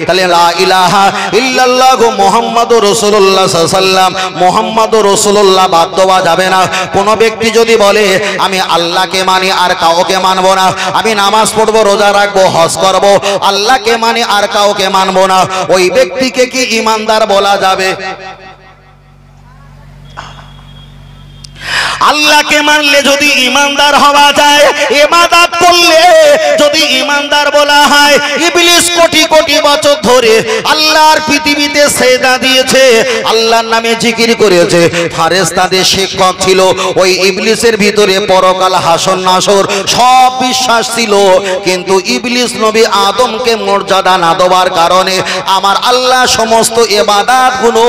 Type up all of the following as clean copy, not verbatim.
তাহলে লা ইলাহা ইল্লাল্লাহ মুহাম্মাদুর রাসূলুল্লাহ সাল্লাল্লাহু আলাইহি ওয়াসাল্লাম মুহাম্মাদুর রাসূলুল্লাহ বাদ দেওয়া যাবে না। কোন ব্যক্তি যদি বলে আমি আল্লাহকে মানি আর কাউকে মানব না, আমি নামাজ পড়ব, রোজা রাখবো, হজ করব, আল্লাহকে মানি আর কাউকে মানব না, ওই ব্যক্তিকে কি ঈমানদার বলা যাবে? আল্লাহকে মানলে যদি ঈমানদার হওয়া যায়, ইবাদত করলে যদি ঈমানদার বলা হয়। ইবলিস কোটি কোটি বছর ধরে আল্লাহর পৃথিবীতে সেজদা দিয়েছে, আল্লাহর নামে জিকির করেছে, ফেরেশতাদের শিক্ষক ছিল। ওই ইবলিসের ভিতরে পরকাল, হাসর নাসর সব বিশ্বাস ছিল, কিন্তু ইবলিস নবী আদমকে মর্যাদা না দেওয়ার কারণে আমার আল্লাহ সমস্ত ইবাদতগুলো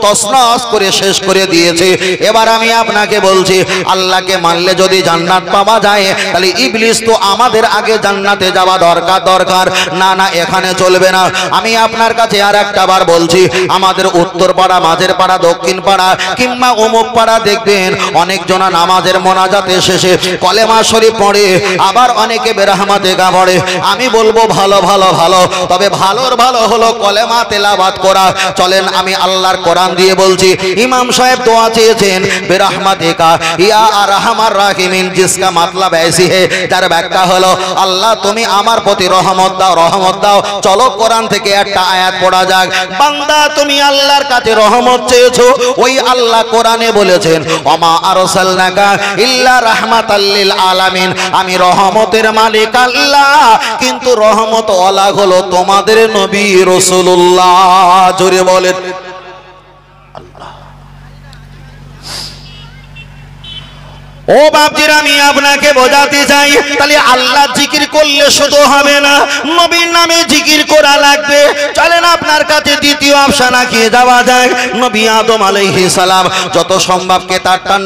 তছনছ করে শেষ করে দিয়েছে। এবার আমি আপনাকে বলছি, আল্লাহকে মানলে যদি জান্নাত পাওয়া যায়, তাহলে ইবলিস তো আমাদের আগে জান্নাতে যাওয়া দরকার। না না, এখানে চলবে না। আমি আপনার কাছে আর একটা বার বলছি, আমাদের উত্তর পাড়া, মাঝের পাড়া, দক্ষিণ পাড়া কিংবা অমুক পাড়া দেখবেন অনেকজনা নামাজের মোনাজাতে শেষে কলেমা শরীফ পড়ে, আবার অনেকে বেরহমাতে গা পড়ে। আমি বলবো ভালো, তবে ভালোর ভালো হলো কলেমা তেলাওয়াত করা। চলেন আমি আল্লাহর কোরআন দিয়ে বলছি। ইমাম সাহেব দোয়া চেয়েছেন বেরহমাতে কা ইয়া আরহামার রাহিমিন, জিসকা মাতলাব ऐसी है, যার ব্যাখ্যা হলো আল্লাহ তুমি আমার প্রতি রহমত দাও। চলো কোরআন থেকে একটা আয়াত পড়া যাক। বান্দা তুমি আল্লাহর কাছে রহমত চেয়েছো, ওই আল্লাহ কোরআনে বলেছেন ওমা আরসালনাকা ইল্লা রাহমাতাল লিল আলামিন, আমি রহমতের মালিক আল্লাহ, কিন্তু রহমত ওয়ালা হলো তোমাদের নবী রাসূলুল্লাহ। জোরে বলেন ও বাপজিরা, আমি আপনাকে বোঝাতে চাই, তাহলে আল্লাহ জিকির করলে শুধু হবে না, নবীর নামে জিকির করা লাগবে। চলেন আপনার কাছে দ্বিতীয় অপশন আঁকিয়ে যাওয়া যায়। নবী আদম আলাইহিস সালাম, যত সম্ভব কিতাবটার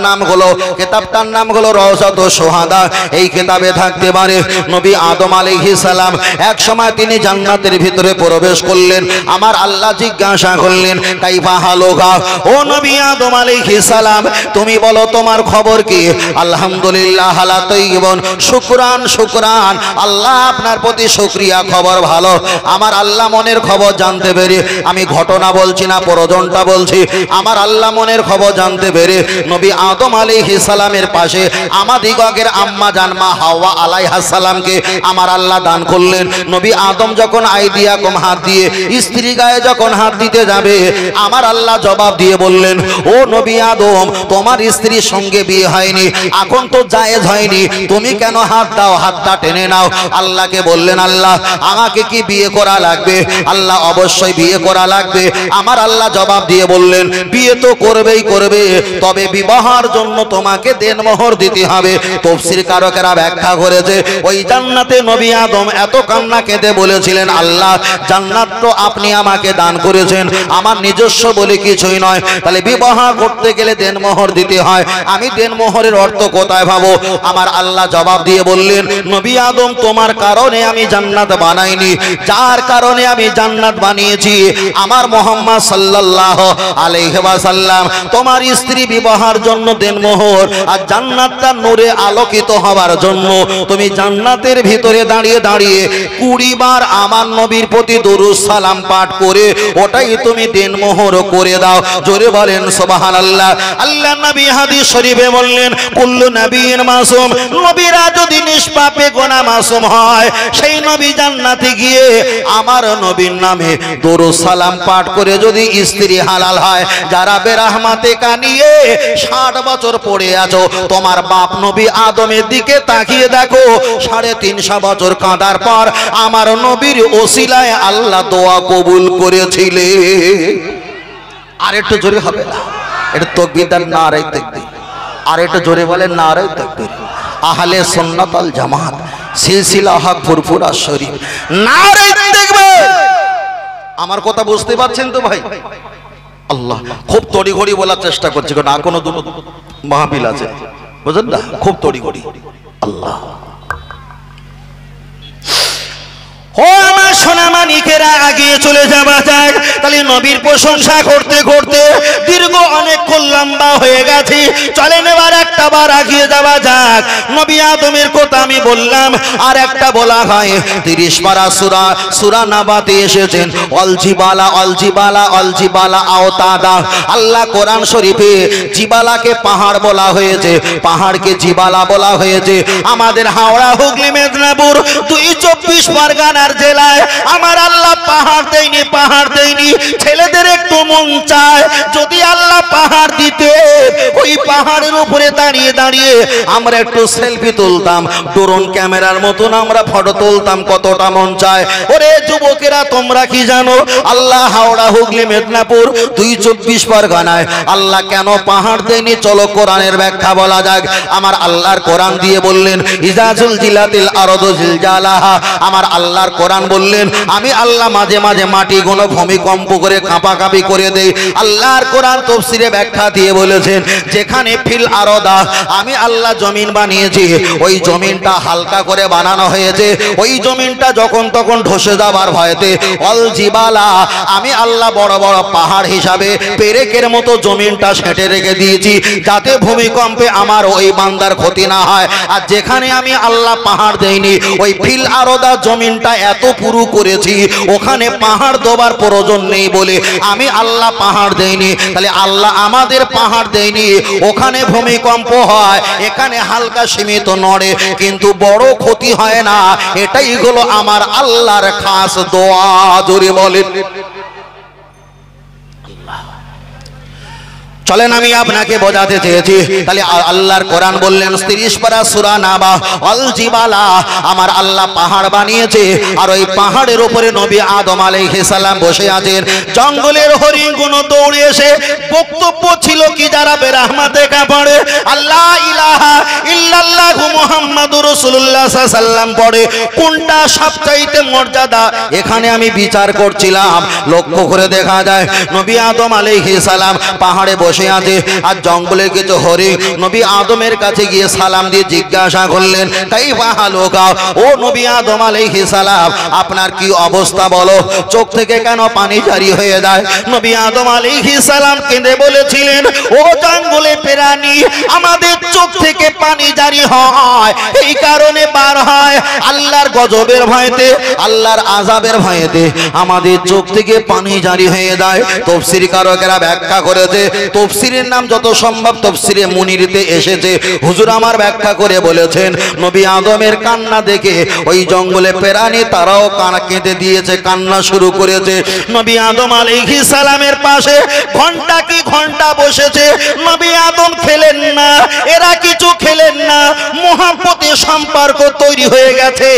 নাম হলো রওজাতুশ শুহাদা। এই কিতাবে থাকতে পারে নবী আদম আলাইহিস সালাম এক সময় তিনি জান্নাতের ভিতরে প্রবেশ করলেন। আমার আল্লাহ জিজ্ঞাসা করলেন কাইফা হালুকা, ও নবী আদম আলাইহিস সালাম তুমি বলো তোমার খবর কি? আলহামদুলিল্লাহ হালা তাইয়িবুন, শুকরান, আল্লাহ আপনার প্রতি শুকরিয়া, খবর ভালো। আমার আল্লাহ মনের খবর জানতে পেরে, আমি ঘটনা বলছি না, প্রয়োজনটা বলছি, আমার আল্লাহ মনের খবর জানতে পেরে নবী আদম আলাইহিস সালামের পাশে আমাদিগের আম্মা জান মা হাওয়া আলাইহাস সালামকে আমার আল্লাহ দান করলেন। নবী আদম যখন আইদিয়াকুম হাত দিয়ে স্ত্রী গায়ে যখন হাত দিতে যাবে, আমার আল্লাহ জবাব দিয়ে বললেন ও নবী আদম, তোমার স্ত্রীর সঙ্গে বিয়ে হয়নি, এখন তো জায়েজ হয়নি, তুমি কেন হাত দাও? হাতটা টেনে নাও। আল্লাহকে বললেন আল্লাহ আমাকে কি বিয়ে করা লাগবে? আল্লাহ অবশ্যই বিয়ে করা লাগবে। আমার আল্লাহ জবাব দিয়ে বললেন বিয়ে তো করবে, তবে বিবাহের জন্য তোমাকে দেনমোহর দিতে হবে। তাফসীর কারকেরা ব্যাখ্যা করেছে, ওই জান্নাতে নবী আদম এত কান্না কেঁদে বলেছিলেন আল্লাহ জান্নাত তো আপনি আমাকে দান করেছেন, আমার নিজস্ব বলে কিছুই নয়, তাহলে বিবাহ করতে গেলে দেনমোহর দিতে হয়, আমি দেনমোহরের অর্থ কোথায় পাবো? আমার আল্লাহ জবাব দিয়ে বললেন নবী আদম তোমার কারণে আমি জান্নাত বানাইনি, যার কারণে আমি জান্নাত বানিয়েছি আমার মুহাম্মদ সাল্লাল্লাহু আলাইহি ওয়াসাল্লাম। তোমার স্ত্রী বিবাহের জন্য দেনমোহর, আর জান্নাতটা নূরে আলোকিত হওয়ার জন্য তুমি জান্নাতের ভিতরে দাঁড়িয়ে 20 বার আমার নবীর প্রতি দরুদ সালাম পাঠ করে ওটাই তুমি দেনমোহর করে দাও। জোরে বলেন সুবহানাল্লাহ। আল্লাহ নবী হাদিস শরীফে বললেন কুল্লু নবিয়্যিন মাসুম, নবীরা যদি নিষ্পাপে গোনা মাসুম হয়, সেই নবী জান্নাতে গিয়ে আমার নবীর নামে দরুদ সালাম পাঠ করে যদি স্ত্রী হালাল হয়, যারা বেরহমাতে কানিয়ে 60 বছর পড়ে আছো, তোমার বাপ নবী আদমের দিকে তাকিয়ে দেখো, 350 বছর কাঁদার পর আমার নবীর ওসিলায় আল্লাহ দোয়া কবুল করেছিলেন। আর একটু জোরে হবে না, এটা তাকবীর নারে তাকবীর, আর একটু জোরে বলেন নারে তাকবীর। আহলে সুন্নাত ওয়াল জামাত সিলসিলা হক ফুরফুরা শরীফ, নারে তাকবীর। আমার কথা বুঝতে পারছেন তো ভাই? আল্লাহ খুব তড়িঘড়ি বলার চেষ্টা করছে, না কোনো মাহফিল আছে বুঝলেন না, খুব তড়িঘড়ি। আল্লাহ ও আমার সোনা মানিকেরা, আগিয়ে চলে যাওয়া যাক। তাহলে তাহলে নবীর প্রশংসা করতে করতে দীর্ঘ অনেকক্ষণ লম্বা হয়ে গেছে। চলেন এবার একটা বার আগিয়ে যাওয়া যাক। নবী আদমের কথা আমি বললাম, আর একটা বলা হয় 30 পারা সূরা নাবাতে এসেছেন অল জিবালা আওতাদা। আল্লাহ কোরআন শরীফে জিবালাকে পাহাড় বলা হয়েছে, পাহাড়কে জিবালা বলা হয়েছে। আমাদের হাওড়া, হুগলি, মেদিনীপুর 24 পরগনার জেলায় আমার আল্লাহ পাহাড় দেয়নি। ছেলেদের একটু মন চায় যদি আল্লাহ পাহাড় দিতে, ওই পাহাড়ের উপরে দাঁড়িয়ে দাঁড়িয়ে আমরা একটু সেলফি তুলতাম, ড্রোন ক্যামেরার মতন আমরা ফটো তুলতাম, কতটা মন চায়। ওরে যুবকেরা, তোমরা কি জানো আল্লাহ হাওড়া, হুগলি, মেদিনীপুর 24 পরগনায় আল্লাহ কেন পাহাড় দেয়নি? চলো কোরআনের ব্যাখ্যা বলা যাক। আমার আল্লাহর কোরআন দিয়ে বললেন ইজাজুল জিলাতিল আরদু জিলজালাহা। আমার আল্লাহর কোরআন বললেন আমি আল্লাহ মাঝে মাঝে মাটিগুলো ভূমিকম্প করে কাঁপাকাঁপি করে দেই। আল্লাহর কোরআন তাফসীরে ব্যাখ্যা দিয়ে বলেছেন যেখানে ফিল আরদা, আমি আল্লাহ জমিন বানিয়েছি, ওই জমিনটা হালকা করে বানানো হয়েছে। ওই জমিনটা যখন তখন ধসে যাবার ভয়তে অল জিবালা, আমি আল্লাহ বড় বড় পাহাড় হিসাবে পেরেকের মতো জমিনটা সেঁটে রেখে দিয়েছি, যাতে ভূমিকম্পে আমার ওই বান্দার ক্ষতি না হয়। আর যেখানে আমি আল্লাহ পাহাড় দেইনি, ওই ফিল আরদা জমিনটা এত পুরু করেছি, ওখানে পাহাড় দেবার প্রয়োজন নেই বলে আমি আল্লাহ পাহাড় দেইনি। তাহলে আল্লাহ আমাদের পাহাড় দেয়নি, ওখানে ভূমিকম্প হয়, এখানে হালকা সীমিত নড়ে, কিন্তু বড় ক্ষতি হয় না। এটাই হলো আমার আল্লাহর খাস দোয়া। জোরে বলেন। চলেন আমি আপনাকে বোঝাতে চেয়েছি। তাহলে আল্লাহর কোরআন বললেন 30 পারা সূরা নাবা অল জিবালা, আমার আল্লাহ পাহাড় বানিয়েছে, আর ওই পাহাড়ের উপরে নবী আদম আলাইহিস সালাম বসে আছেন। জঙ্গলের হরিণগুলো দৌড়ে এসে বক্তব্য ছিল কি যারা বেরহমাতে কাপড়ে আল্লাহ ইলাহা ইল্লাল্লাহু মুহাম্মাদুর রাসূলুল্লাহ সাল্লাল্লাহু আলাইহি ওয়াসাল্লাম পড়ে কোনটা সবচাইতে মর্যাদা, এখানে আমি বিচার করছিলাম। লক্ষ্য করে দেখা যায় নবী আদম আলাইহিস সালাম পাহাড়ে বসে আছে, আর জঙ্গলে কিছু হরিণ নবী আদমের কাছে গিয়ে সালাম দিয়ে জিজ্ঞাসা করলেন কাইফা হালুকা, ও নবী আদম আলাইহিস সালাম আপনার কি অবস্থা বলো, চোখ থেকে কেন পানি জারি হয়ে যায়? নবী আদম আলাইহিস সালাম কেঁদে বলেছিলেন ও জঙ্গলে প্রাণী, আমাদের চোখ থেকে পানি জারি হয় এই কারণে বার হয় আল্লাহর গজবের ভয়তে, আল্লাহর আযাবের ভয়তে আমাদের চোখ থেকে পানি জারি হয়ে যায়। তাফসীর কারকেরা ব্যাখ্যা করেছে, তাফসীরের নাম যত সম্ভব তাফসীরে মুনিরিতে এসেছে। হুজুর আমার ব্যাখ্যা করে বলেছেন নবী আদমের কান্না দেখে ওই জঙ্গলে প্রাণী তারাও কান্না কেঁদে দিয়েছে, কান্না শুরু করেছে। নবী আদম আলাইহিস সালামের পাশে ঘন্টা কি ঘন্টা বসেছে, নবী আদম খেলেন না, এরা কিছু খেলেন না, মুহাব্বতের সম্পর্ক তৈরি হয়ে গেছে।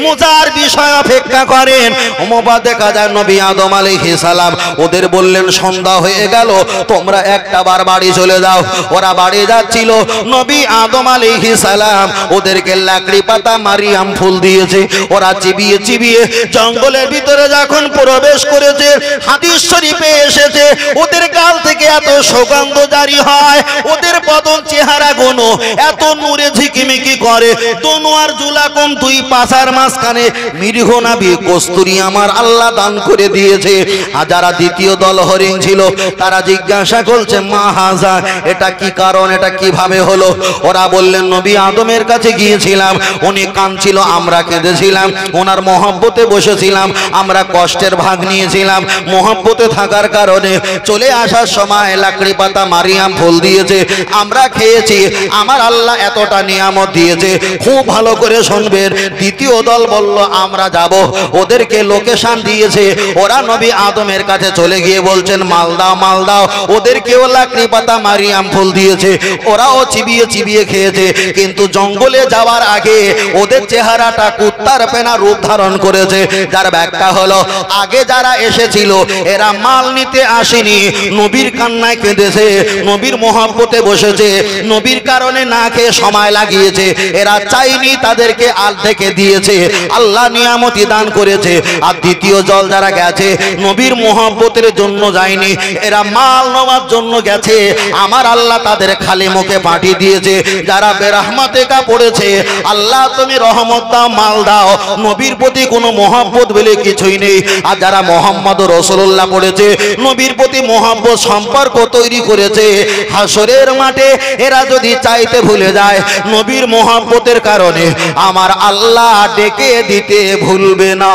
মজার বিষয় অপেক্ষা করেন, ওমবা দেখা যায় নবী আদম আলাইহিস সালাম ওদের বললেন সন্ধ্যা হয়ে গেল, তোমরা একটা বার বাড়ি চলে যাও। ওরা বাড়ি যাচ্ছিল, নবী আদম আলাইহিস সালাম ওদেরকে লাকড়ি পাতা মারিয়াম ফুল দিয়েছে। ওরা চিবিয়ে চিবিয়ে জঙ্গলের ভিতরে যখন প্রবেশ করেছে, হাদিস শরীফে এসেছে ওদের গাল থেকে এত সুগন্ধ জারি হয়, ওদের বদন চেহারা গুলো এত নূরে ঝিকিমিকি করে, তনু আর জুলাকম দুই পাছার মাঝখানে মৃগ নাভি কস্তুরী আমার আল্লাহ দান করে দিয়েছে। আর যারা দ্বিতীয় দল হরিণ ছিল তারা জিজ্ঞাসা করছে মা হাজা, এটা কি কারণ, এটা কিভাবে হলো? ওরা বললেন নবী আদমের কাছে গিয়েছিলাম, উনি কাঁদছিল, আমরা কেঁদেছিলাম, ওনার মহব্বতে বসেছিলাম, আমরা কষ্টের ভাগ নিয়েছিলাম, মহব্বতে থাকার কারণে চলে আসার সময় লাকড়ি পাতা মারিয়াম ফুল দিয়েছে, আমরা খেয়েছি, আমার আল্লাহ এতটা নিয়ামত দিয়েছে। খুব ভালো করে শুনবেন। দ্বিতীয় দল বলল আমরা যাব, ওদেরকে লোকেশন দিয়েছে, ওরা নবী আদমের কাছে চলে গিয়ে বলছেন মাল দাও মাল দাও, ওদেরকেও লাকড়ি পাতা মারিয়াম ফুল দিয়েছে, ওরাও চিবিয়ে চিবিয়ে খেয়েছে। কিন্তু জঙ্গলে যাওয়ার আগে ওদের চেহারাটা কুত্তার পেনা রূপ ধারণ করেছে। যার ব্যাখ্যা হলো আগে যারা এসেছিল এরা মাল নিতে আসেনি, নবীর কান্নায় কেঁদেছে, নবীর মহব্বতে বসেছে, নবীর কারণে না খেয়ে সময় লাগিয়েছে, এরা চাইনি তাদেরকে আল থেকে দিয়েছে, আল্লাহ নিয়ামতি দান করেছে। আর দ্বিতীয় দল যারা গেছে নবীর মহব্বতের জন্য যায়নি, এরা মাল নেওয়ার জন্য গেছে, আমার আল্লাহ তাদের খালি মুখে পাঠিয়ে দিয়েছে। যারা বেরহমাতেকা পড়েছে, আল্লাহ তুমি রহমত দাও, মাল দাও, নবীর প্রতি কোনো মহব্বত বলে কিছুই নেই। আর যারা মোহাম্মদ রাসূলুল্লাহ পড়েছে, নবীর প্রতি মহব্বত সম্পর্ক তৈরি করেছে, হাসরের মাঠে এরা যদি চাইতে ভুলে যায়, নবীর মহব্বতের কারণে আমার আল্লাহ ডেকে দিতে ভুলবে না।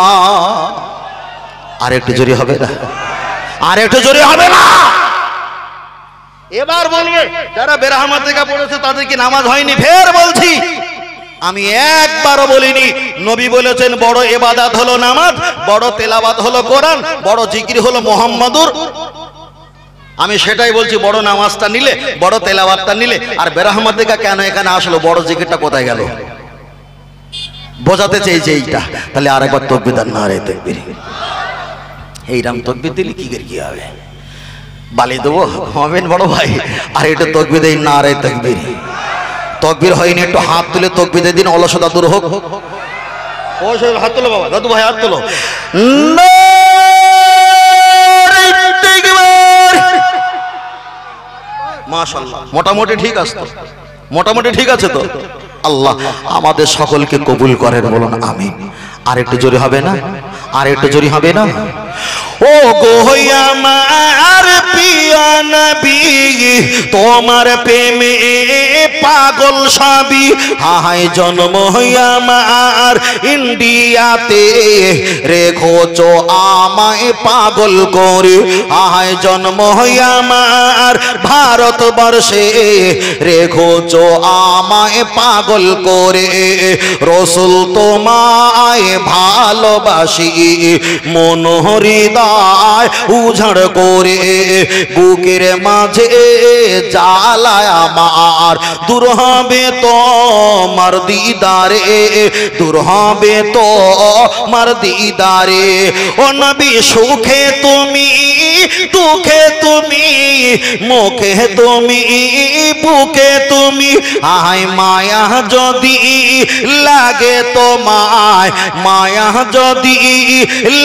আর একটু জোরে হবে না? আর একটু জোরে হবে না? এবার বলবে যারা বেরহমাতেকা পড়েছে তাদের কি নামাজ হয়নি? ফের বলছি, আমি একবারও বলিনি। নবী বলেছেন বড় ইবাদত হলো নামাজ, বড় তেলাওয়াত হলো কোরআন, বড় জিকির হলো মুহাম্মাদুর। আমি সেটাই বলছি, বড় নামাজটা নিলে, বড় তেলাওয়াতটা নিলে, আর বেরহমাতেকা কেন এখানে আসলো, বড় জিকিরটা কোথায় গেল? বোঝাতে চাইছে এইটা। তাহলে আরেকবার তাকবীর দেন, নারে তাকবীর। এইরাম তাকবীর দিলে কি করে কি হবে? বালি দেবো হবেন বড় ভাই? আর এটা তাকবীর দেই, নারে তাকবীর। তাকবীর হয়নি, একটু হাত তুলে তাকবীর দিন, অলসতা দূর হোক। ও সব হাত তোলো বাবা, দাদু ভাই হাত তোলো। মাশাআল্লাহ, মোটামুটি ঠিক আছে তো? মোটামুটি ঠিক আছে তো? আল্লাহ আমাদের সকলকে কবুল করেন, বলুন আমিন। আর একটু জোরে হবে না? আর একটু জোরে হবে না? ও গো আমার প্রিয় নবী, তোমার প্রেমে পাগল সবই। হায় জন্ম আমার ইন্ডিয়াতে, রেখোছো আমায় পাগল করে। হায় জন্ম আমার ভারতবর্ষে, রেখোছো আমায় পাগল করে। রসুল তোমায় ভালোবাসি, মন হৃদয় উজাড় করে। বুকের মাঝে জ্বালায় আমার, দূর হবে তোমার দিদারে, দূর হবে তোমার দিদারে। ও নবী সুখে তুমি, দুঃখে তুমি, মুখে তুমি, বুকে তুমি। আয় মায়া যদি লাগে তোমায়, মায়া যদি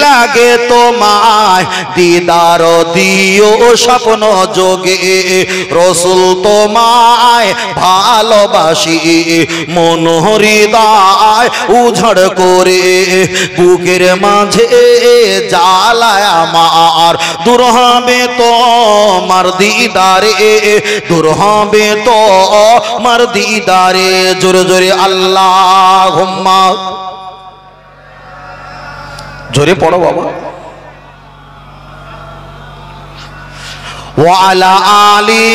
লাগে তোমায়, দিদার দিও স্বপ্ন যোগে। রসুল তোমায় ভালোবাসি, মন হৃদয় উজাড় করে। বুকের মাঝে জ্বালায় আমার, দূর হবে তোমার দিদারে, দূর হবে তোমার দিদারে। জোরে জোরে আল্লাহুম্মা, জোরে পড়ো বাবা। ওয়া আলা আলি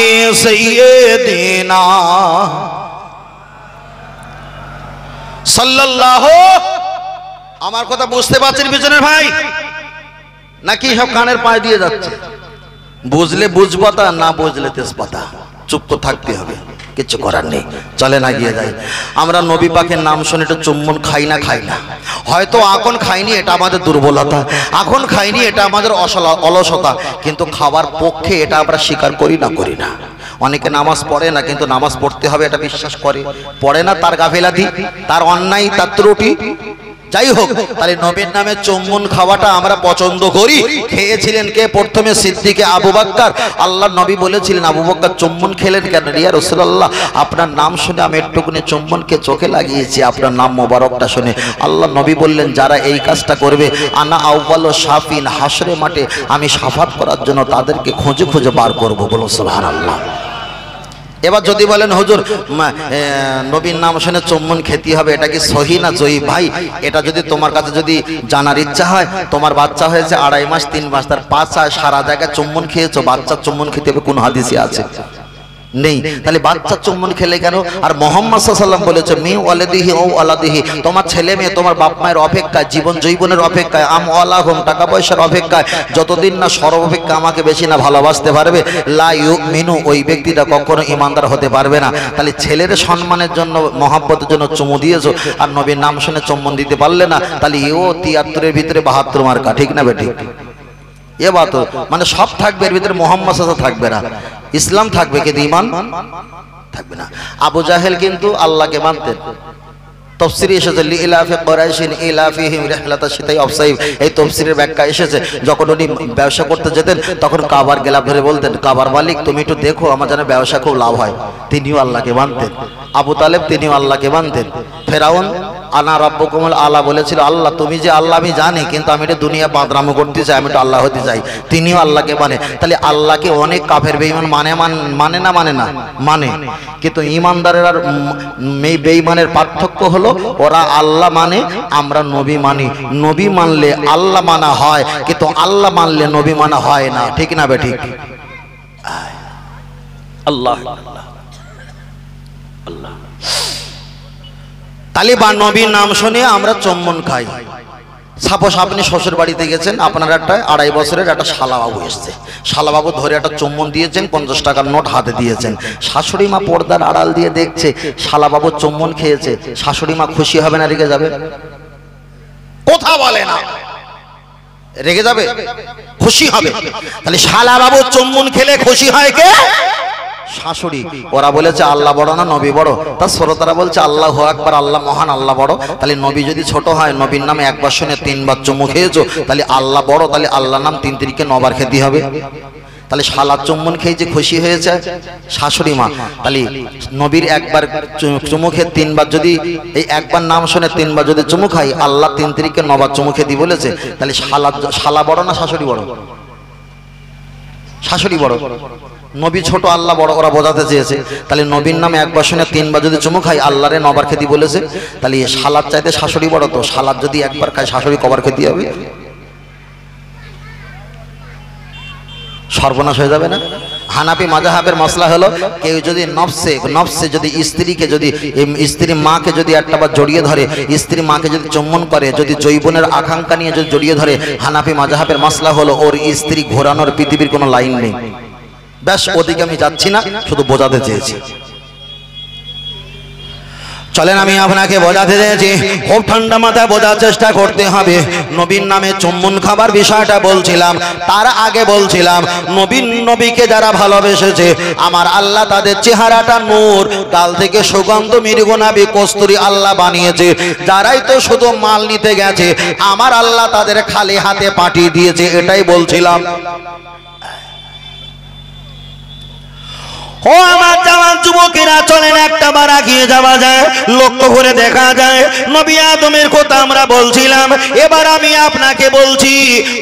সাইয়্যিদিনা সাল্লাল্লাহু। আমার কথা বুঝতে পারছেন পিছনের ভাই, নাকি সব কানের পায়ে দিয়ে যাচ্ছে? বুঝলে বুঝবাতা, না বুঝলে তেজপাতা। চুপ তো থাকতে হবে, কিছু করার নেই। চলে না গিয়ে যাই। আমরা নবী পাকের নাম শুনে একটু চুম্বন খাই না? খাই না? হয়তো এখন খাইনি, এটা আমাদের দুর্বলতা। এখন খাইনি, এটা আমাদের অলসতা। কিন্তু খাবার পক্ষে এটা আমরা স্বীকার করি না? করি না? অনেকে নামাজ পড়ে না, কিন্তু নামাজ পড়তে হবে এটা বিশ্বাস করে। পড়ে না, তার গাফেলাতি, তার অন্যায়, তার ত্রুটি। যাই হোক, তাহলে নবীর নামে চুম্বন খাওয়াটা আমরা পছন্দ করি। খেয়েছিলেন কে প্রথমে? সিদ্দিকে আবু বকর। আল্লাহ নবী বলেছিলেন, আবু বকর চুম্বন খেলেন কেন? ইয়া রাসূলুল্লাহ, আপনার নাম শুনে আমি একটুকুনি চুম্বনকে চোখে লাগিয়েছি, আপনার নাম মোবারকটা শুনে। আল্লাহ নবী বললেন, যারা এই কাজটা করবে, আনা আউয়ালু শাফিন, হাসরে মাঠে আমি শাফাত করার জন্য তাদেরকে খুঁজে খুঁজে বার করব। বলুন সুবহানাল্লাহ। এবার যদি বলেন হুজুর নবীর নাম শুনে চুম্বন খেতে হবে, এটা কি সহি না জয়ী? ভাই, এটা যদি তোমার কাছে যদি জানার ইচ্ছা হয়, তোমার বাচ্চা হয়েছে 2.5 মাস 3 মাস, তার 5 সারা জায়গায় চুম্বন খেয়েছো, বাচ্চার চুম্বন খেতে হবে কোন হাদিসে আছে? নেই। তাহলে বাচ্চা চুম্বন খেলে কেন? আর মুহাম্মদ সাল্লাল্লাহু আলাইহি ওয়াসাল্লাম বলেছে, মি ওয়ালাদিহি ও ওয়ালাদিহি, তোমার ছেলে মেয়ে তোমার বাপ মায়ের অপেক্ষায়, জীবন জৈবনের অপেক্ষায়, আম ওয়ালাহুম, টাকা পয়সার অপেক্ষায়, যতদিন না সর্বাপেক্ষা আমাকে বেশি না ভালোবাসতে পারবে, লা ইউমিনু, ওই ব্যক্তিটা কখনো ঈমানদার হতে পারবে না। তাহলে ছেলের সম্মানের জন্য, মহব্বতের জন্য চুমু দিয়েছো, আর নবীর নাম শুনে চুম্বন দিতে পারলে না, তাহলে এও 73-এর ভিতরে 72 মার্কা। ঠিক না বেঠিক? এ বাত মানে সব থাকবে, এর ভিতরে মুহাম্মদ সাল্লাল্লাহু আলাইহি ওয়াসাল্লাম থাকবে না, ইসলাম থাকবে, কিন্তু ঈমান থাকবে না। আবু জাহেল কিন্তু আল্লাহকে মানতেন, তাফসীরে এসেছে লিইলাফি কুরাইশিন ইলাফিহিম রিহলাতাশ শিতাই ওয়াস সাইফ। এই তাফসীরের ব্যাখ্যা এসেছে যখন উনি ব্যবসা করতে যেতেন তখন কাবার গেলাপ ধরে বলতেন, কাবার মালিক তুমি একটু দেখো আমার যেন ব্যবসা খুব লাভ হয়। তিনিও আল্লাহকে মানতেন। আবু তালেব তিনিও আল্লাহকে মানতেন। ফেরাউন আনা রাব্বুকুমুল আলা বলেছিল, আল্লাহ তুমি যে আল্লাহ আমি জানি, কিন্তু আমি এটা দুনিয়া বাদরামো করতে চাই, আমি তো আল্লাহ হতে চাই। তিনিও আল্লাহকে মানে। তাহলে আল্লাহকে অনেক কাফের বেঈমান মানে না মানে। কিন্তু ইমানদারের আর বেঈমানের পার্থক্য হলো ওরা আল্লাহ মানে, আমরা নবী মানি। নবী মানলে আল্লাহ মানা হয়, কিন্তু আল্লাহ মানলে নবী মানা হয় না। ঠিক না বে ঠিক? আল্লাহ আল্লাহ। তালিবান নবীর নাম শুনে আমরা চম্বন খাই। সাপোজ আপনি শ্বশুর বাড়িতে গেছেন, আপনার একটা 2.5 বছরের একটা শালাবাবু এসছে, শালাবাবু ধরে একটা চুম্বন দিয়েছেন, 50 টাকার নোট হাতে দিয়েছেন। শাশুড়ি মা পর্দার আড়াল দিয়ে দেখছে শালাবাবু চুম্বন খেয়েছে। শাশুড়ি মা খুশি হবে না রেগে যাবে? কথা বলে না, রেগে যাবে? খুশি হবে। তাহলে শালাবাবু চুম্বন খেলে খুশি হয় কে? শাশুড়ি। ওরা বলেছে আল্লাহ বড় না নবী বড়? তার শ্রোতারা বলছে আল্লাহু আকবার, আল্লাহ মহান, আল্লাহ বড়। তাহলে নবী যদি ছোট হয়, নবীর নামে একবার শুনে 3 বার চুমু খেয়েছো, তাহলে আল্লাহ বড়, তাহলে আল্লাহর নাম 3 তিরিকে 9 বার খেতে হবে। তাহলে শালা চুম্বন খেয়েছে খুশি হয়েছে শাশুড়ি মা। তাহলে নবীর একবার চুমু খেয়ে 3 বার, যদি এই একবার নাম শুনে 3 বার যদি চুমু খাই, আল্লাহ 3 তিরিকে 9 বার চুমু খেতে বলেছে। তাহলে শালা বড় না শাশুড়ি বড়? শাশুড়ি বড়। নবী ছোট, আল্লাহ বড়, ওরা বোঝাতে চেয়েছে। তাহলে নবীর নামে একবার শুনে 3 বার যদি চুমু খাই, আল্লাহরে 9 বার খেতে বলেছে। তাহলে শালার চাইতে শাশুড়ি বড়। তো শালার যদি একবার খায়, শাশুড়ি কবার খেতে হবে? সর্বনাশ হয়ে যাবে না? হানাফি মাযহাবের মাসলা হলো, কেউ যদি নফসে যদি স্ত্রীকে, যদি স্ত্রী মাকে যদি একটা বার জড়িয়ে ধরে, স্ত্রী মাকে যদি চুম্বন করে, যদি যৌবনের আকাঙ্ক্ষা নিয়ে যদি জড়িয়ে ধরে, হানাফি মাযহাবের মাসলা হলো ওর স্ত্রী ঘোরানোর পৃথিবীর কোনো লাইন নেই। ব্যাস, ওদিকে আমি যাচ্ছি না, শুধু বোঝাতে চেয়েছি। চলেন আমি আপনাকে বোঝাতে চেয়েছি, খুব ঠান্ডা মাথায় বোঝার চেষ্টা করতে হবে। নবীর নামে চুম্বন খাবার বিষয়টা বলছিলাম, তার আগে বলছিলাম নবীকে যারা ভালোবেসেছে, আমার আল্লাহ তাদের চেহারাটা নূর, গাল থেকে সুগন্ধ মৃগনাভি কস্তুরী আল্লাহ বানিয়েছে। যারাই তো শুধু মাল নিতে গেছে, আমার আল্লাহ তাদের খালি হাতে পাঠিয়ে দিয়েছে। এটাই বলছিলাম। ও আমার জওয়ান যুবকেরা, চলেন একটা বার এগিয়ে যাওয়া যায়, লক্ষ্য করে দেখা যায় নবী আদমের কথা আমরা বলছিলাম। এবার আমি আপনাকে বলছি,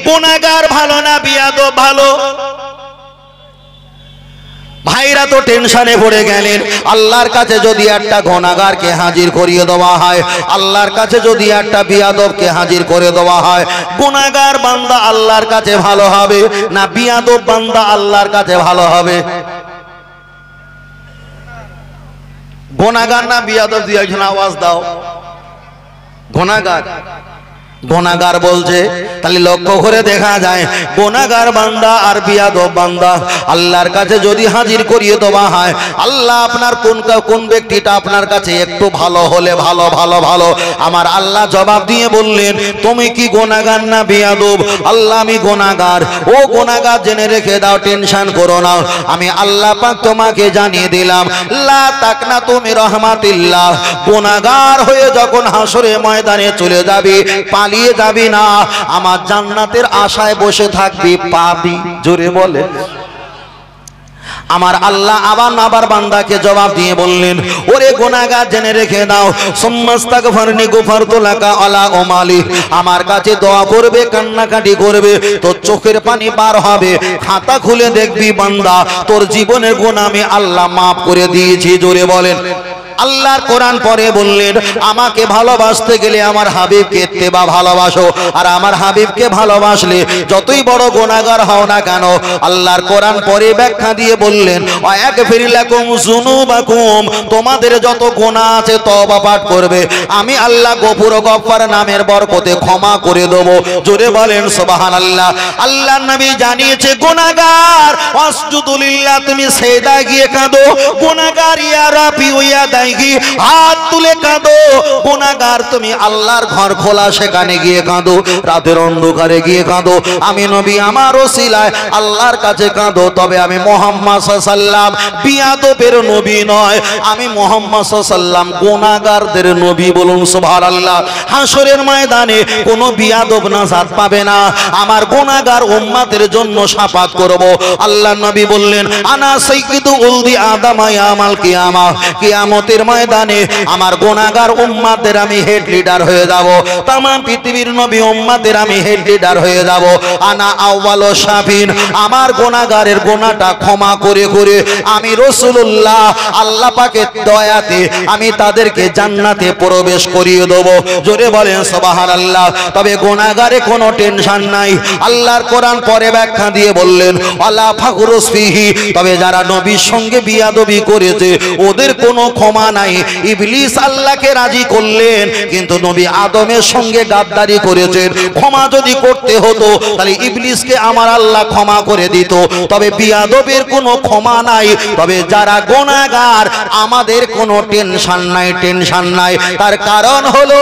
গুনাহগার ভালো না বিয়াদব ভালো? ভাইরা তো টেনশনে পড়ে গেলেন। আল্লাহর কাছে যদি একটা গুনাহগারকে হাজির করিয়ে দেওয়া হয়, আল্লাহর কাছে যদি একটা বিয়াদবকে হাজির করে দেওয়া হয়, গুনাহগার বান্দা আল্লাহর কাছে ভালো হবে না বিয়াদব বান্দা আল্লাহর কাছে ভালো হবে? গুনাহগার না বিয়াদব? দিয়ে একজন আওয়াজ দাও। গুনাহগার। গুনাহগার বলছে। তাহলে লক্ষ্য করে দেখা যায় গুনাহগার বান্দা আর বিয়াদব বান্দা আল্লাহর কাছে যদি হাজির করিয়ে দেওয়া হয়, আল্লাহ আপনার কোন ব্যক্তিটা আপনার কাছে একটু ভালো হলে ভালো, আমার আল্লাহ জবাব দিয়ে বললেন, তুমি কি গুনাহগার না বিয়াদব? আল্লাহ আমি গুনাহগার। ও গুনাহগার, জেনে রেখে দাও, টেনশন করো না, আমি আল্লাহ পাক তোমাকে জানিয়ে দিলাম, লা তাকনাতু মির রাহমাতিল্লাহ। গুনাহগার হয়ে যখন হাসরে ময়দানে চলে যাবে, পালিয়ে যাবি না, আমার জান্নাতের আশায় বসে থাকবি, পাবি। জোরে বলে। আমার আল্লাহ আবার বান্দাকে জবাব দিয়ে বললেন, ওরে গুনাহগার, জেনে রেখে দাও, সুম্মাস্তাগফিরনি গফারতু লাকা আলা উমালি। আমার কাছে দোয়া করবে, কান্নাকাটি করবে, তোর চোখের পানি বার হবে, খাতা খুলে দেখবি বান্দা, তোর জীবনের গুনাহ আমি আল্লাহ মাফ করে দিয়েছি। জোরে বলেন। আল্লাহর কোরআন পরে বললেন, আমাকে ভালোবাসতে গেলে আমার হাবিবকে ইত্তেবা ভালোবাসো, আর আমার হাবিবকে ভালোবাসলে যতই বড় গুনাহগার হও না কেন, আল্লাহর কোরআন পরে ব্যাখ্যা দিয়ে বললেন, ওয়াগফির লাকুম যুনুবাকুম, তোমাদের যত গুনাহ আছে তওবা পাঠ করবে, আমি আল্লাহ গফুর গফফার নামের বরকতে ক্ষমা করে দেব। জোরে বলেন সুবহানাল্লাহ। আল্লাহর নবী জানিয়েছে গুনাহগার ওয়াসজুদু লিল্লাহ, তুমি সেজদায় গিয়ে কাঁদো। গুনাহগার ইয়া রাব্বি ওয়া ইলাইহি, হাত তুলে কাঁদো। গুনাহগার তুমি আল্লাহর ঘর খোলা সেখানে গিয়ে কাঁদো, রাতের অন্ধকারে গিয়ে কাঁদো। আমি নবী আমার ওসিলায় আল্লাহর কাছে কাঁদো। তবে আমি মুহাম্মদ সাল্লাল্লাহু আলাইহি ওয়াসাল্লাম বিয়াদবের নবী নয়, আমি মুহাম্মদ সাল্লাল্লাহু আলাইহি ওয়াসাল্লাম গুনাহগারদের নবী। বলুন সুবহানাল্লাহ। হাসরের ময়দানে কোনো বিয়াদব নাজাত পাবে না। আমার গুনাহগার উম্মতের জন্য শাফাত করব। আল্লাহর নবী বললেন, আনা সাইয়্যিদু উলদি আদম ইয়াউমাল কিয়ামা, কিয়ামতের ময়দানে আমার গুনাহগার উম্মতের আমি হেড লিডার হয়ে যাব। তামাম পৃথিবীর নবী উম্মতের আমি হেড লিডার হয়ে যাব। আনা আউয়ালু শাফিন, আমার গুনাহগারের গুনাহটা ক্ষমা করে করে আমি রাসূলুল্লাহ আল্লাহ পাকের দয়াতে আমি তাদেরকে জান্নাতে প্রবেশ করিয়ে দেব। জোরে বলেন সুবহানাল্লাহ। তবে গুনাহগারে কোনো টেনশন নাই। আল্লাহর কোরআন পরে ব্যাখ্যা দিয়ে বললেন, ওয়ালা ফাগরুস ফিহি, তবে যারা নবীর সঙ্গে বিয়াদবি করেছে ওদের কোনো ক্ষমা নাই। ইবলিস আল্লাহকে রাজি করলেন, কিন্তু নবী আদমের সঙ্গে গাদ্দারি করেছেন। ক্ষমা যদি করতে হতো তাহলে ইবলিসকে আমার আল্লাহ ক্ষমা করে দিত। তবে বিয়াদবের কোনো ক্ষমা নাই। তবে যারা গুনাহগার আমাদের কোনো টেনশন নাই, টেনশন নাই। তার কারণ হলো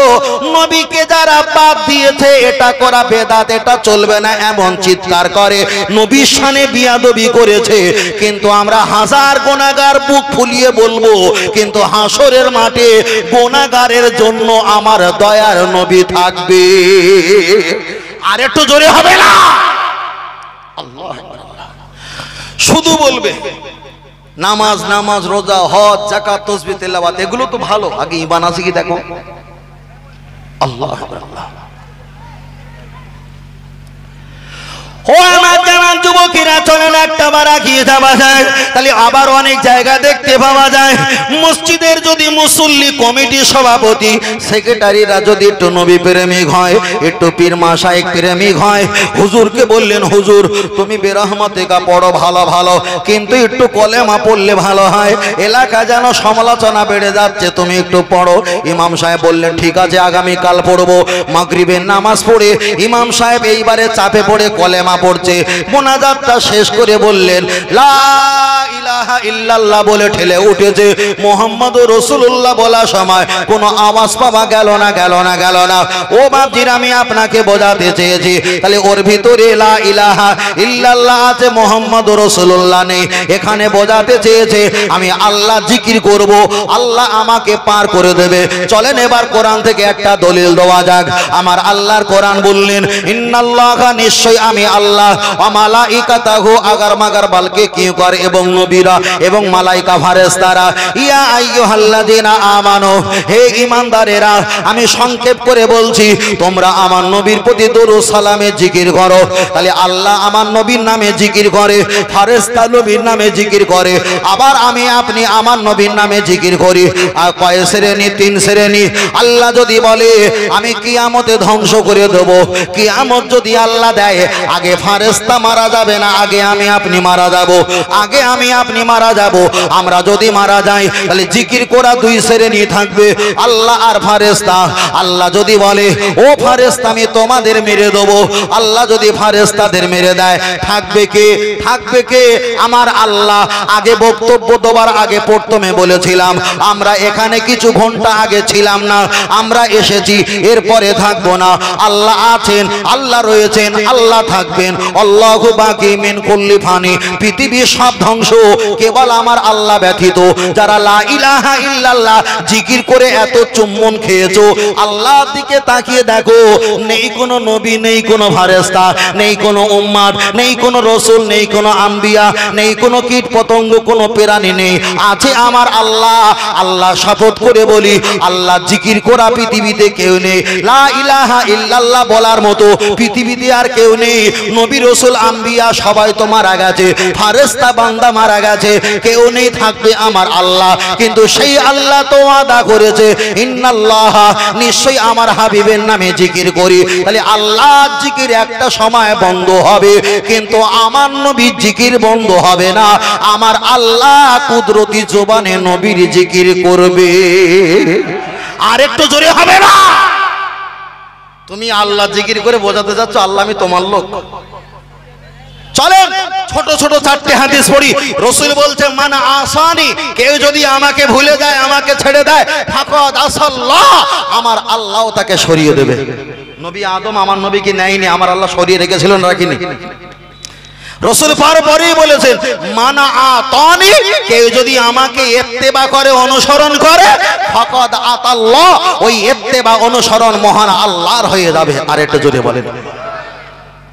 নবীকে যারা বাদ দিয়েছে, এটা করা বেদাত, এটা চলবে না এমন চিৎকার করে নবীর শানে বিয়াদবি করেছে। কিন্তু আমরা হাজার গুনাহগার বুক ফুলিয়ে বলবো, কিন্তু হাসরের মাঠে গুনাহগারের জন্য আমার দয়ার নবী থাকবে। আর একটু জোরে হবে না? আল্লাহ শুধু বলবে নামাজ, নামাজ, রোজা, হজ, যাকাত, তাসবিহ, তেলাওয়াত, এগুলো তো ভালো। আগে ঈমান আছে কি দেখো। আল্লাহ আল্লাহ। ও আমার জানান যুবকেরা, চলেন একটা বার এগিয়ে যাওয়া যায়। তাহলে আবার অনেক জায়গা দেখতে পাওয়া যায় মসজিদের যদি মুসল্লি কমিটি সভাপতি সেক্রেটারিরা যদি একটু নবী প্রেমিক হয়, একটু পীর মাশায়েখ প্রেমিক হয়, হুজুরকে বললেন, হুজুর তুমি বেরহমতিকা পড়ো ভালো ভালো, কিন্তু একটু কলেমা পড়লে ভালো হয়, এলাকা যেন সমালোচনা বেড়ে যাচ্ছে, তুমি একটু পড়ো। ইমাম সাহেব বললেন, ঠিক আছে আগামীকাল পড়বো। মাগরিবের নামাজ পড়ে ইমাম সাহেব এইবারে চাপে পড়ে কলেমা পড়ছে। মোনাজাতটা শেষ করে বললেন, লা ইলাহা ইল্লাল্লাহ বলে ঠেলে উঠেছে। মুহাম্মাদুর রাসূলুল্লাহ বলার সময় কোনো আওয়াজ পাওয়া গেল না, গেল না, গেল না। ও বাপজির, আমি আপনাকে বোঝাতে চেয়েছি, তাহলে ওর ভিতরে লা ইলাহা ইল্লাল্লাহ আছে, মুহাম্মাদুর রাসূলুল্লাহ নেই। এখানে বোঝাতে চেয়েছে আমি আল্লাহ জিকির করব, আল্লাহ আমাকে পার করে দেবে। চলেন এবার কোরআন থেকে একটা দলিল দেওয়া যাক। আমার আল্লাহর কোরআন বললেন, ইন্নাল্লাহা, নিশ্চয় আমি আল্লাহ, ওয়া মালাইকাতাহু, আগার মাগার বালকে কি করে, এবং নবীরা এবং মালাইকা ফারেশতারা, ইয়া আইয়ুহাল্লাযিনা আমানু, হে ঈমানদারেরা, আমি সংক্ষেপ করে বলছি, তোমরা আমার নবীর প্রতি দরুদ সালামে জিকির করো। তাহলে আল্লাহ আমার নবীর নামে জিকির করে, ফারেশতা নবীর নামে জিকির করে, আবার আমি আপনি আমার নবীর নামে জিকির করি। আর কয় শ্রেণী? 3 শ্রেণী। আল্লাহ যদি বলে আমি কিয়ামতে ধ্বংস করে দেব, কিয়ামত যদি আল্লাহ দেয়, আগে ফারেশতা মারা যাবে না, আগে আমি আপনি মারা যাব, আগে আমি আপনি মারা যাব। আমরা যদি মারা যাই তাহলে জিকির করা 2 শ্রেণী থাকবে, আল্লাহ আর ফারেশতা। আল্লাহ যদি বলে ও ফারেশতা আমি তোমাদের মেরে দেব, আল্লাহ যদি ফারেশতাদের মেরে দেয়, থাকবে কে? থাকবে কে? আমার আল্লাহ। আগে বক্তব্য দেওয়ার আগে প্রথমে বলেছিলাম আমরা এখানে কিছু ঘন্টা আগে ছিলাম না, আমরা এসেছি, এরপরে থাকবো না। আল্লাহ আছেন, আল্লাহ রয়েছেন, আল্লাহ থাকবেন। আল্লাহু বাকি মিন কুল্লি ফানি, পৃথিবীর সব ধ্বংস কেবল আমার আল্লাহ ব্যতীত। যারা লা ইলাহা ইল্লাল্লাহ জিকির করে এত চুম্বন খেয়েছো, আল্লাহর দিকে তাকিয়ে দেখো, নেই কোনো নবী, নেই কোনো ফারেশতা, নেই কোনো উম্মত, নেই কোনো রাসূল, নেই কোনো আম্বিয়া, নেই কোনো কীট পতঙ্গ, কোনো প্রাণী নেই, আছে আমার আল্লাহ। আল্লাহ শপথ করে বলি, আল্লাহ জিকির করা পৃথিবীতে কেউ নেই, লা ইলাহা ইল্লাল্লাহ বলার মতো পৃথিবীতে আর কেউ নেই। নবী রাসূল আম্বিয়া সবাই তো মারা গেছে, ফারেশতা বান্দা মারা গেছে, কেউ নেই, থাকবে আমার আল্লাহ। কিন্তু সেই আল্লাহ তো ওয়াদা করেছে, ইন্নাল্লাহ, নিশ্চয়ই আমার হাবিবের নামে জিকির করি। তাহলে আল্লাহর জিকির একটা সময় বন্ধ হবে, কিন্তু আমার নবীর জিকির বন্ধ হবে না। আমার আল্লাহ কুদরতি জবানে নবীর জিকির করবে। আর একটু জোরে হবে না? তুমি আল্লাহ জিকির করে বোঝাতে যাচ্ছ আল্লাহ আমি তোমার লোক। চলেন ছোট ছোট 4টে হাদিস পড়ি। রাসূল বলছে মান আসানি, কেউ যদি আমাকে ভুলে যায়, আমাকে ছেড়ে দেয়, ফাকাদ আসাল্লাহ, আমার আল্লাহ তাকে সরিয়ে দেবে। নবী আদম আমার নবীকে নেয়নি, আমার আল্লাহ সরিয়ে রেখেছিলেন, রাখিনি। রাসূল পরেই বলেছেন মানা আতানি, কেউ যদি আমাকে ইত্তেবা করে, অনুসরণ করে, ফাকাদ আতাল্লাহ, ওই ইত্তেবা অনুসরণ মহান আল্লাহর হয়ে যাবে। আর একটু জোরে বলেন।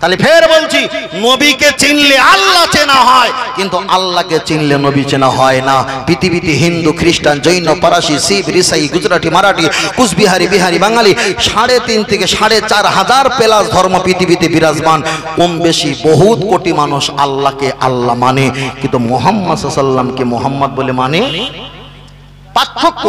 তাহলে ফের বলছি, নবীকে চিনলে আল্লাহ চেনা হয়, কিন্তু আল্লাহকে চিনলে নবী চেনা হয় না। পৃথিবীতে হিন্দু, খ্রিস্টান, জৈন, পারাসি, শিখ, রিসাই, গুজরাটি, মারাঠি, কুচবিহারি, বিহারি, বাঙালি 3.5 থেকে 4.5 হাজার প্লাস ধর্ম পৃথিবীতে বিরাজমান। কম বেশি বহুত কোটি মানুষ আল্লাহকে আল্লাহ মানে, কিন্তু মুহাম্মদ সাল্লাল্লাহু আলাইহি ওয়াসাল্লামকে মুহাম্মদ বলে মানে। পার্থক্য।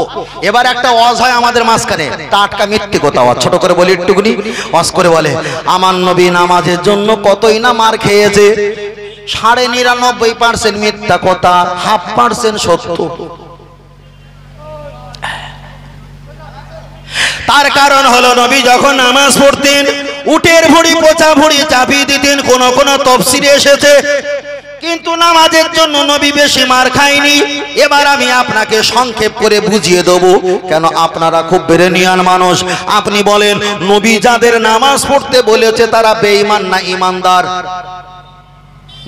এবার একটা ওয়াজ হয় আমাদের মাঝখানে, টাটকা মিথ্যে কথা, ছোট করে বলি একটুকুনি ওয়াজ করে বলে, আমার নবী নামাজের জন্য কতই না মার খেয়েছে। 99.5% মিথ্যা কথা, 0.5% সত্য। তার কারণ হলো নবী যখন নামাজ পড়তেন, উটের ভুঁড়ি, পচা ভুঁড়ি চাপিয়ে দিতেন। কোন কোন তাফসীরে এসেছে কিন্তু নামাজের জন্য নবী বেশি মার খায়নি। এবার আমি আপনাকে সংক্ষেপ করে বুঝিয়ে দেব, কেন আপনারা খুব ব্রেনিয়ান মানুষ। আপনি বলেন নবী যাদের নামাজ পড়তে বলেছে তারা বেঈমান না ইমানদার?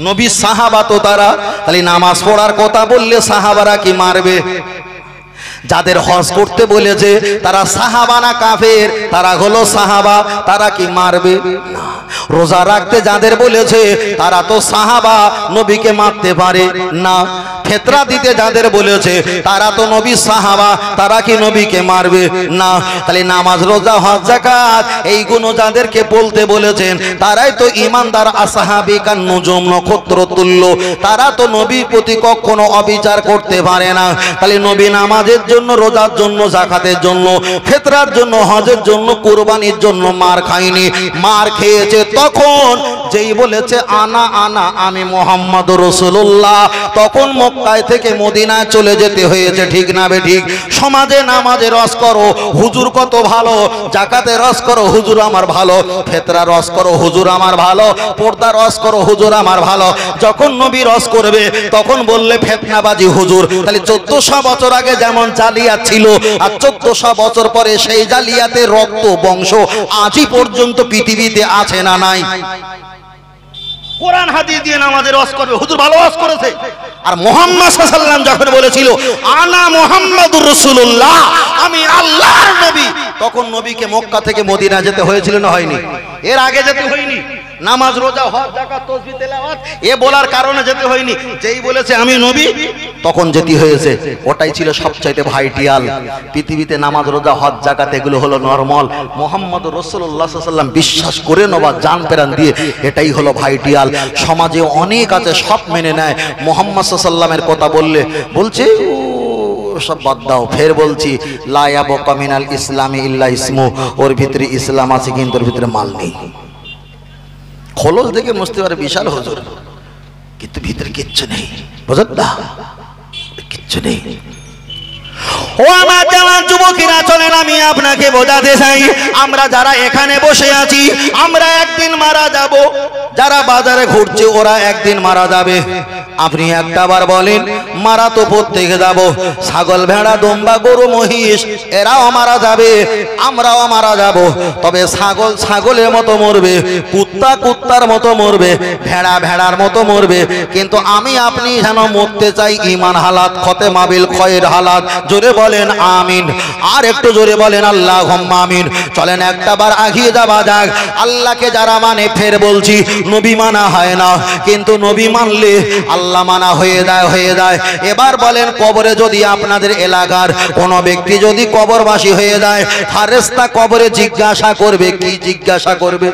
নবী সাহাবা তো তারা, তাহলে নামাজ পড়ার কথা বললে সাহাবারা কি মারবে? যাদের হজ করতে বলেছে তারা সাহাবা না কাফের? তারা হলো সাহাবা, তারা কি মারবে? না। রোজা রাখতে যাদের বলেছে তারা তো সাহাবা, নবীকে মারতে পারে না। ফিতরা দিতে যাদের বলেছে তারা তো নবী সাহাবা, তারা কি নবীকে মারবে? না। তাহলে নামাজ, রোজা, হজ, যাকাত এইগুলো যাদেরকে বলতে বলেছেন তারাই তো ঈমানদার। আসহাবী কান নুজুম, নক্ষত্র তুল্য, তারা তো নবীর প্রতি কখনো অবিচার করতে পারে না। তাহলে নবী নামাজের জন্য, রোজার জন্য, যাকাতের জন্য, ফিতরার জন্য, হজের জন্য, কুরবানির জন্য মার খায়নি। মার খেয়েছে তখন যেই বলেছে আনা আনা, আমি মুহাম্মদুর রাসূলুল্লাহ, তখন মক্কায় থেকে মদিনায় চলে যেতে হয়েছে। ঠিক না বে ঠিক? সমাজে নামাজে রস করো, হুজুর কত ভালো, যাকাতে রস করো, হুজুর আমার ভালো, ফিতরা রস করো, হুজুর আমার ভালো, পর্দা রস করো, হুজুর আমার ভালো। যখন নবী রস করবে তখন বললে ফিতনাবাজি হুজুর। তাহলে 1400 বছর আগে যেমন জালিয়াত ছিল, আর 1400 বছর পরে সেই জালিয়াতের রক্ত বংশ আজই পর্যন্ত পৃথিবীতে আছে না নাই? কোরআন হাদিস দিয়ে নামাজের ওয়াজ করবে, হুজুর ভালো ওয়াজ করেছে। আর মুহাম্মদ সাল্লাল্লাহু আলাইহি ওয়াসাল্লাম যখন বলেছিল আনা মুহাম্মাদুর রাসূলুল্লাহ, আমি আল্লাহর নবী, তখন নবীকে মক্কা থেকে মদিনা যেতে হয়েছিল না হয়নি? এর আগে যেতে হয়নি। নামাজ, রোজা, হজ, যাকাত, তাসবিহ, তেলাওয়াত এ বলার কারণে যেতে হয়নি। যেই বলেছে আমি নবী তখন যেতে হয়েছে। ওটাই ছিল সবচাইতে ভাইটাল। পৃথিবীতে নামাজ, রোজা, হজ, যাকাত এগুলো হলো নরমাল। মুহাম্মদুর রাসূলুল্লাহ সাল্লাল্লাহু আলাইহি ওয়াসাল্লাম বিশ্বাস করে নেওয়া, জান প্রাণ দিয়ে, এটাই হলো ভাইটাল। সমাজে অনেক আছে সব মেনে নেয়, মুহাম্মদ সাল্লাল্লাহু আলাইহি ওয়াসাল্লামের কথা বললে বলছে সব বাদ দাও। ফের বলছি লা ইয়াবকা মিনাল ইসলামি ইল্লা ইসমু, ওর ভিতরে ইসলাম আছে কিন্তু ওর ভিতরে মাল নেই। খোলস দেখে বুঝতে পারে বিশাল হুজুর, কিন্তু ভিতরে কিচ্ছু নেই। বুঝত না, কিচ্ছু নেই। ও আমার জওয়ান যুবকেরা, চলেন আমি আপনাকে বোঝাতে চাই, আমরা যারা এখানে বসে আছি আমরা একদিন মারা যাব। যারা বাজারে ঘুরছে ওরা একদিন মারা যাবে। আপনি একটাবার বলেন মারা তো প্রত্যেকে যাব। ছাগল, ভেড়া, দম্বা, গরু, মহিষ এরাও মারা যাবে, আমরাও মারা যাব। তবে ছাগল ছাগলের মতো মরবে, কুত্তা কুত্তার মতো মরবে, ভেড়া ভেড়ার মতো মরবে। কিন্তু আমি আপনি যেন মরতে চাই ঈমান হালাত, খতেমা বিল খয়র হালাত। জোরে বলেন আমিন। আর একটু জোরে বলেন আল্লাহুম্মা আমিন। চলেন একটাবার আগিয়ে যাওয়া যাক। আল্লাহকে যারা মানে, ফের বলছি নবী মানা হয় না, কিন্তু নবী মানলে আল্লাহ মানা হয়ে যায়। এবার বলেন কবরে যদি আপনাদের এলাকার কোন ব্যক্তি যদি কবরবাসী হয়ে যায়, ফেরেশতা কবরে জিজ্ঞাসা করবে। কি জিজ্ঞাসা করবে?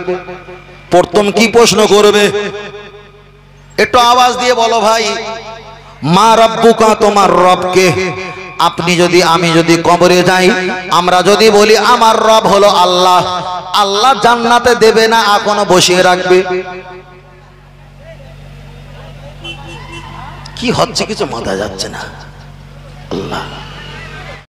প্রথম কি প্রশ্ন করবে? একটু আওয়াজ দিয়ে বলো ভাই। মা রব্বুকা, তোমার রবকে। আপনি যদি, আমি যদি কবরে যাই, আমরা যদি বলি আমার রব হলো আল্লাহ, আল্লাহ জান্নাতে দেবে না এখনো বসিয়ে রাখবে? কি হচ্ছে কিছু মাথায় যাচ্ছে না। আল্লাহ